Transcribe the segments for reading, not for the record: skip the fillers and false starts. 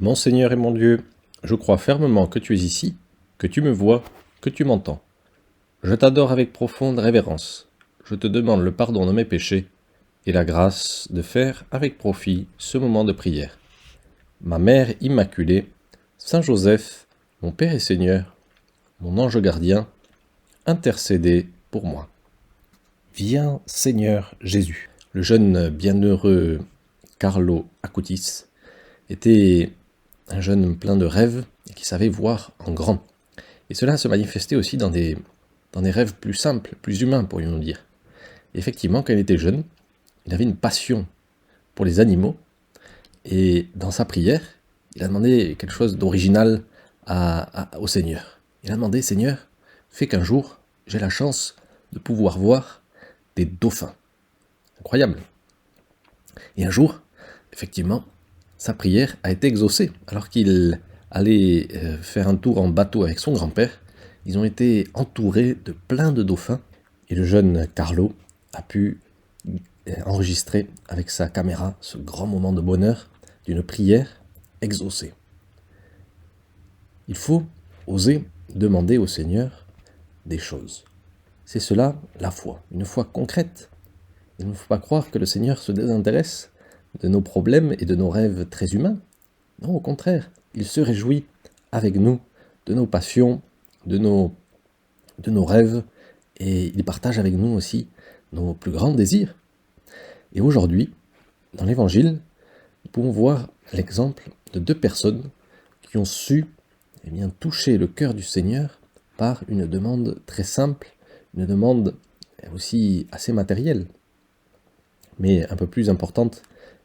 Mon Seigneur et mon Dieu, je crois fermement que tu es ici, que tu me vois, que tu m'entends. Je t'adore avec profonde révérence. Je te demande le pardon de mes péchés et la grâce de faire avec profit ce moment de prière. Ma Mère Immaculée, Saint Joseph, mon Père et Seigneur, mon ange gardien, intercédez pour moi. Viens, Seigneur Jésus. Le jeune bienheureux Carlo Acutis était un jeune plein de rêves et qui savait voir en grand. Et cela se manifestait aussi dans des rêves plus simples, plus humains, pourrions-nous dire. Et effectivement, quand il était jeune, il avait une passion pour les animaux, et dans sa prière, il a demandé quelque chose d'original au Seigneur. Il a demandé, Seigneur, fais qu'un jour, j'ai la chance de pouvoir voir des dauphins. Incroyable. Et un jour, effectivement, sa prière a été exaucée. Alors qu'il allait faire un tour en bateau avec son grand-père, ils ont été entourés de plein de dauphins. Et le jeune Carlo a pu enregistrer avec sa caméra ce grand moment de bonheur d'une prière exaucée. Il faut oser demander au Seigneur des choses. C'est cela la foi, une foi concrète. Il ne faut pas croire que le Seigneur se désintéresse de nos problèmes et de nos rêves très humains. Non, au contraire, il se réjouit avec nous de nos passions, de nos rêves, et il partage avec nous aussi nos plus grands désirs. Et aujourd'hui, dans l'Évangile, nous pouvons voir l'exemple de deux personnes qui ont su toucher le cœur du Seigneur par une demande très simple, une demande aussi assez matérielle, mais un peu plus importante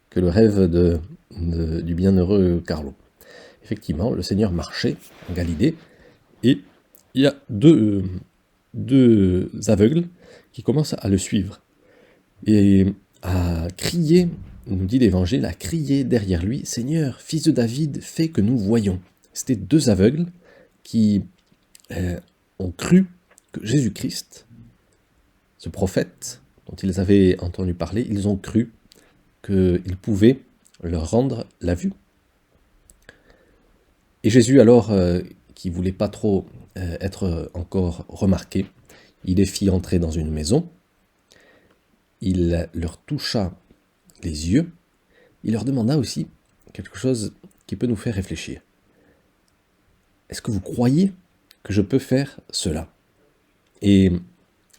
que le rêve du bienheureux Carlo. Effectivement, le Seigneur marchait en Galilée, et il y a deux aveugles qui commencent à le suivre, et à crier, nous dit l'Évangile, à crier derrière lui, « Seigneur, fils de David, fais que nous voyions ». C'était deux aveugles qui ont cru que Jésus-Christ, ce prophète dont ils avaient entendu parler, ils ont cru qu'il pouvait leur rendre la vue. Et Jésus, alors, qui ne voulait pas trop être encore remarqué, il les fit entrer dans une maison, il leur toucha les yeux, il leur demanda aussi quelque chose qui peut nous faire réfléchir. Est-ce que vous croyez que je peux faire cela? Et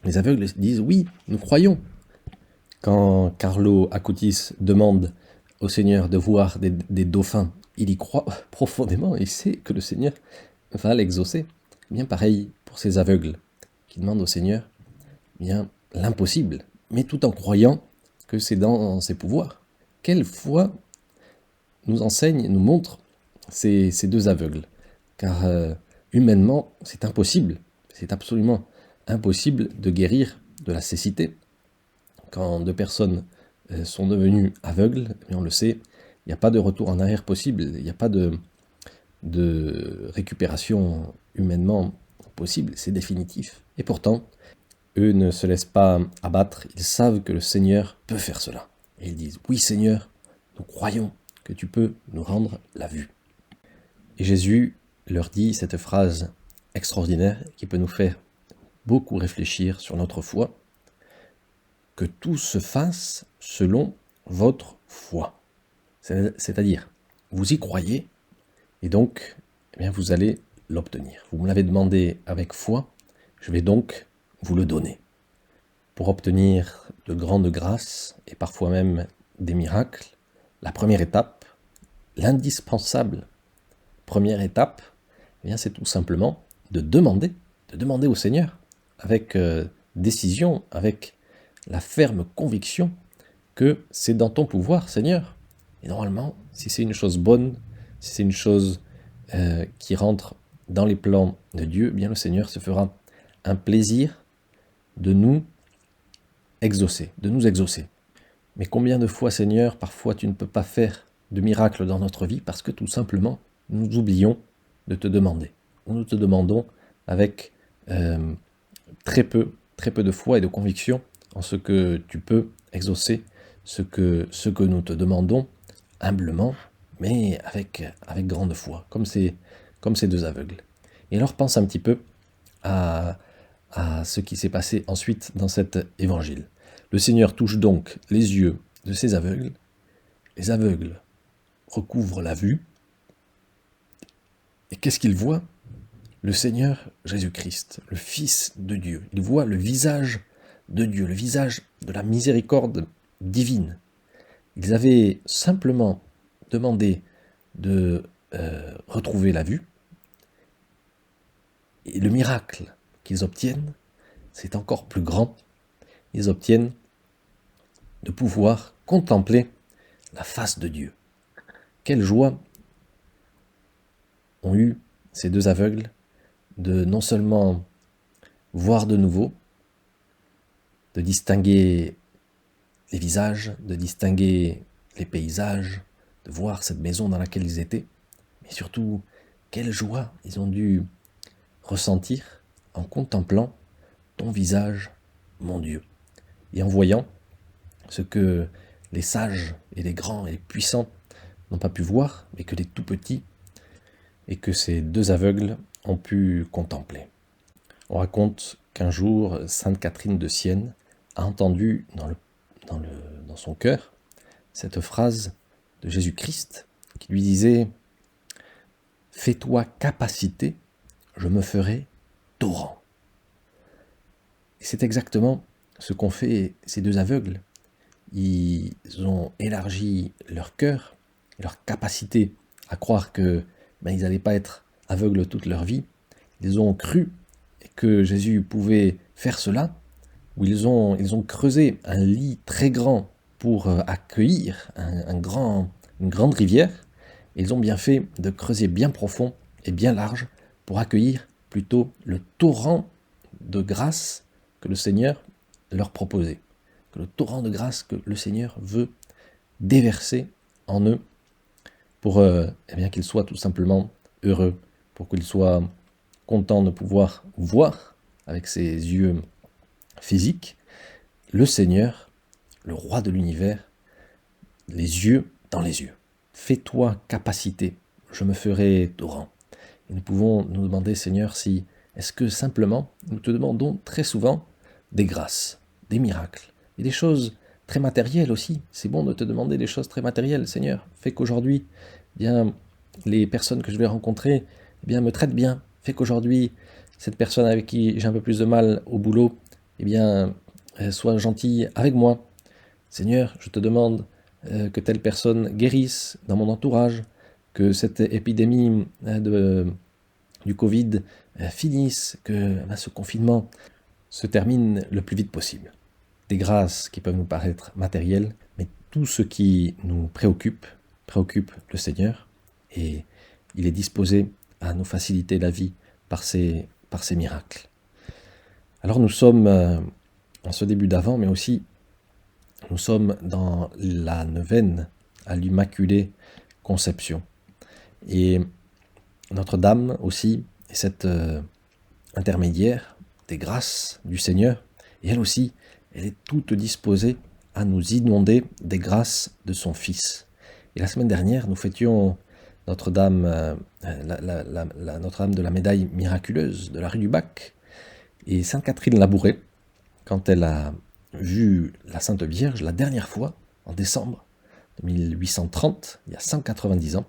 les aveugles disent, oui, nous croyons. Quand Carlo Acutis demande au Seigneur de voir des dauphins, il y croit profondément, il sait que le Seigneur va l'exaucer. Bien pareil pour ces aveugles qui demandent au Seigneur bien l'impossible, mais tout en croyant que c'est dans ses pouvoirs. Quelle foi nous enseigne, nous montre ces deux aveugles? Car humainement, c'est impossible, c'est absolument impossible de guérir de la cécité. Quand deux personnes sont devenues aveugles, on le sait, il n'y a pas de retour en arrière possible, il n'y a pas de récupération humainement possible, c'est définitif. Et pourtant, eux ne se laissent pas abattre, ils savent que le Seigneur peut faire cela. Et ils disent, oui Seigneur, nous croyons que tu peux nous rendre la vue. Et Jésus leur dit cette phrase extraordinaire qui peut nous faire beaucoup réfléchir sur notre foi, que tout se fasse selon votre foi. C'est-à-dire, vous y croyez, et donc, vous allez l'obtenir. Vous me l'avez demandé avec foi, je vais donc vous le donner. Pour obtenir de grandes grâces, et parfois même des miracles, la première étape, l'indispensable première étape, c'est tout simplement de demander au Seigneur, avec décision, avec la ferme conviction que c'est dans ton pouvoir, Seigneur. Et normalement, si c'est une chose bonne, si c'est une chose qui rentre dans les plans de Dieu, bien le Seigneur se fera un plaisir de nous exaucer, Mais combien de fois, Seigneur, parfois tu ne peux pas faire de miracle dans notre vie parce que tout simplement, nous oublions de te demander. Nous te demandons avec très peu de foi et de conviction en ce que tu peux exaucer ce que nous te demandons humblement, mais avec grande foi, comme ces deux aveugles. Et alors pense un petit peu à ce qui s'est passé ensuite dans cet évangile. Le Seigneur touche donc les yeux de ces aveugles, les aveugles recouvrent la vue, et qu'est-ce qu'ils voient? Le Seigneur Jésus-Christ, le Fils de Dieu. Ils voient le visage de Dieu, le visage de la miséricorde divine. Ils avaient simplement demandé de retrouver la vue, et le miracle qu'ils obtiennent, c'est encore plus grand. Ils obtiennent de pouvoir contempler la face de Dieu. Quelle joie ont eu ces deux aveugles de non seulement voir de nouveau, de distinguer les visages, de distinguer les paysages, de voir cette maison dans laquelle ils étaient, mais surtout, quelle joie ils ont dû ressentir en contemplant ton visage, mon Dieu, et en voyant ce que les sages et les grands et les puissants n'ont pas pu voir, mais que les tout petits et que ces deux aveugles ont pu contempler. On raconte qu'un jour, Sainte Catherine de Sienne a entendu dans son cœur cette phrase de Jésus-Christ qui lui disait « Fais-toi capacité, je me ferai torrent ». Et c'est exactement ce qu'ont fait ces deux aveugles. Ils ont élargi leur cœur, leur capacité à croire que ils n'allaient pas être aveugles toute leur vie. Ils ont cru que Jésus pouvait faire cela, où ils ont creusé un lit très grand pour accueillir une grande rivière. Et ils ont bien fait de creuser bien profond et bien large pour accueillir plutôt le torrent de grâce que le Seigneur leur proposait, que le torrent de grâce que le Seigneur veut déverser en eux pour qu'ils soient tout simplement heureux, pour qu'ils soient contents de pouvoir voir avec ses yeux physiques le Seigneur, le roi de l'univers, les yeux dans les yeux. Fais-toi capacité, je me ferai torrent. Et nous pouvons nous demander, Seigneur, si est-ce que simplement nous te demandons très souvent des grâces, des miracles, et des choses très matérielles aussi. C'est bon de te demander des choses très matérielles, Seigneur. Fais qu'aujourd'hui, les personnes que je vais rencontrer me traitent bien. Fais qu'aujourd'hui, cette personne avec qui j'ai un peu plus de mal au boulot, soit gentille avec moi. Seigneur, je te demande que telle personne guérisse dans mon entourage, que cette épidémie du Covid finisse, que ce confinement se termine le plus vite possible. Des grâces qui peuvent nous paraître matérielles, mais tout ce qui nous préoccupe le Seigneur, et il est disposé à nous faciliter la vie par ces miracles. Alors nous sommes en ce début d'Avent, mais aussi nous sommes dans la neuvaine à l'Immaculée Conception. Et Notre-Dame aussi est cette intermédiaire des grâces du Seigneur, et elle aussi, elle est toute disposée à nous inonder des grâces de son Fils. Et la semaine dernière, nous fêtions Notre-Dame, Notre-Dame de la médaille miraculeuse de la rue du Bac, et Sainte Catherine Labouré, quand elle a vu la Sainte Vierge la dernière fois, en décembre de 1830, il y a 190 ans,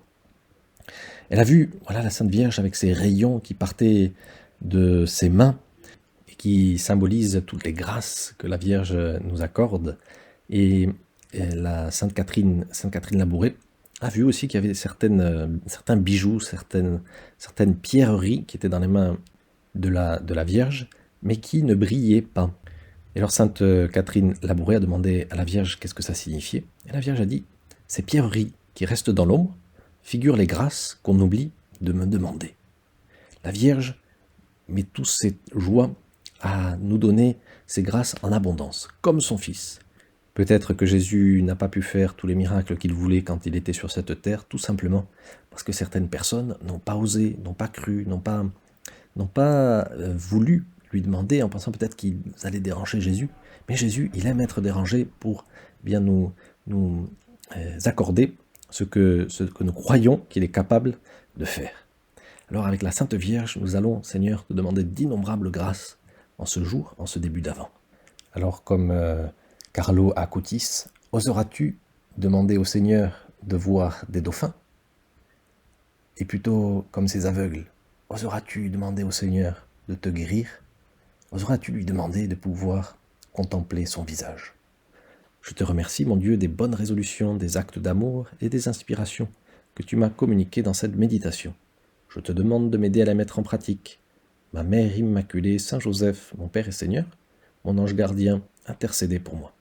elle a vu la Sainte Vierge avec ses rayons qui partaient de ses mains et qui symbolisent toutes les grâces que la Vierge nous accorde. Et la Sainte Catherine Labouré a vu aussi qu'il y avait certains bijoux, certaines pierreries qui étaient dans les mains de la Vierge, mais qui ne brillaient pas. Et alors Sainte Catherine Labouré a demandé à la Vierge qu'est-ce que ça signifiait. Et la Vierge a dit « Ces pierreries qui restent dans l'ombre figurent les grâces qu'on oublie de me demander. » La Vierge met toutes ses joies à nous donner ces grâces en abondance, comme son Fils. Peut-être que Jésus n'a pas pu faire tous les miracles qu'il voulait quand il était sur cette terre, tout simplement parce que certaines personnes n'ont pas osé, n'ont pas cru, n'ont pas voulu lui demander en pensant peut-être qu'ils allaient déranger Jésus. Mais Jésus, il aime être dérangé pour bien nous accorder ce que nous croyons qu'il est capable de faire. Alors avec la Sainte Vierge, nous allons, Seigneur, te demander d'innombrables grâces en ce jour, en ce début d'Avent. Alors comme Carlo Acutis, oseras-tu demander au Seigneur de voir des dauphins? Et plutôt comme ces aveugles, oseras-tu demander au Seigneur de te guérir? Oseras-tu lui demander de pouvoir contempler son visage? Je te remercie, mon Dieu, des bonnes résolutions, des actes d'amour et des inspirations que tu m'as communiquées dans cette méditation. Je te demande de m'aider à la mettre en pratique. Ma Mère Immaculée, Saint Joseph, mon Père et Seigneur, mon ange gardien, intercédez pour moi.